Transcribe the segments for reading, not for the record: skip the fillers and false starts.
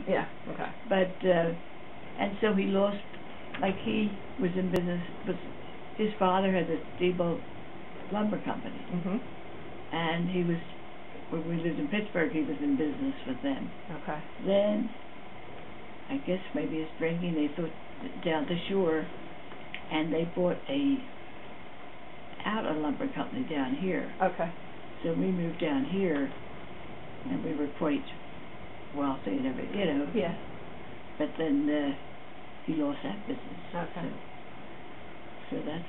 Yeah. Okay. But and so he lost. Like he was in business. His father had the Debo lumber company, and he was. When we lived in Pittsburgh, he was in business with them. Okay. Then, I guess maybe his drinking, they thought down the shore, and they bought out a lumber company down here. Okay. So we moved down here, and we were quite wealthy and everything, you know. Yeah. But then he lost that business. Okay. So that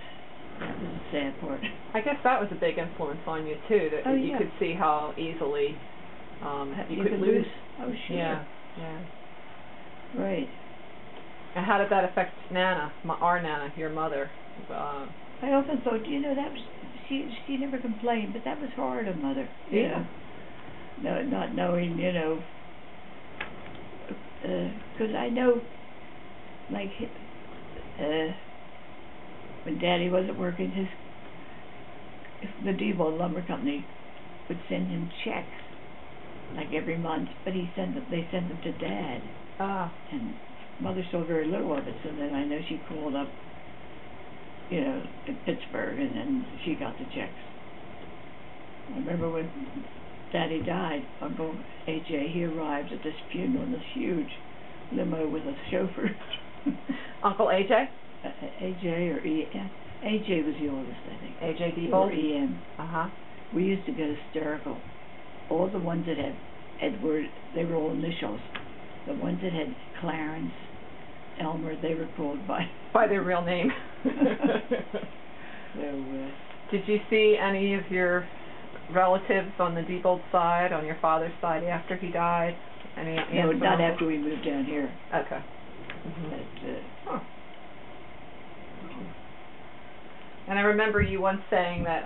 was a sad part. I guess that was a big influence on you too. That you yeah. could see how easily you could lose. Oh, sure. Yeah. Yeah. Right. And how did that affect Nana, our Nana, your mother? I often thought, that was she never complained, but that was hard on Mother. You know? No, not knowing, because I know, like, when Daddy wasn't working, the Debo Lumber Company would send him checks, like every month, but they sent them to Dad. And Mother saw very little of it, so then I know she called up, in Pittsburgh, and then she got the checks. I remember when Daddy died, Uncle AJ, he arrived at this funeral in this huge limo with a chauffeur. Uncle AJ? AJ or EM. AJ was the oldest, I think. AJ Debo? Or EM. We used to get hysterical. All the ones that had Edward, they were all initials. The ones that had Clarence, Elmer, they were called by their real name. So, did you see any of your relatives on the Diebold side, on your father's side, after he died? No, not after we moved down here. Okay. But, and I remember you once saying that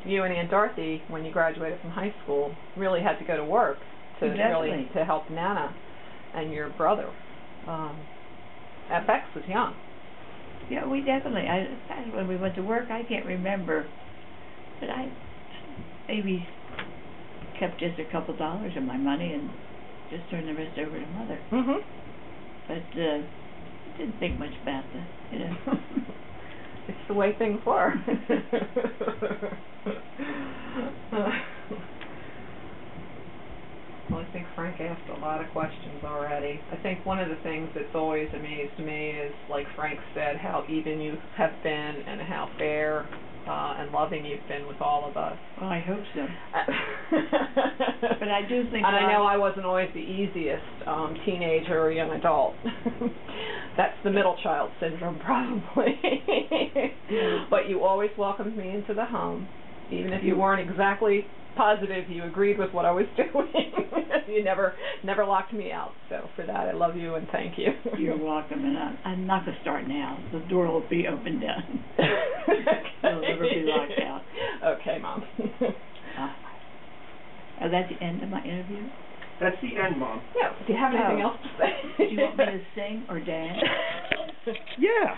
you and Aunt Dorothy, when you graduated from high school, really had to go to work to help Nana and your brother. FX was young. Yeah, we definitely. When we went to work, I can't remember, but I maybe kept just a couple dollars of my money and just turned the rest over to Mother. But didn't think much about that, It's the way things were. Well, I think Frank asked a lot of questions already. I think one of the things that's always amazed me is, like Frank said, how even you have been and how fair and loving you've been with all of us. Well, I hope so. But I do think. And I know I wasn't always the easiest teenager or young adult. That's the middle child syndrome, probably. But you always welcomed me into the home, even if you weren't exactly positive you agreed with what I was doing. You never locked me out. So for that, I love you and thank you. You're welcome, and I'm not going to start now. The door will be open down. It'll never be locked out. Okay, Mom. Is that the end of my interview? That's the end, Mom. Yeah. Do you have anything else to say? Do you want me to sing or dance? Yeah.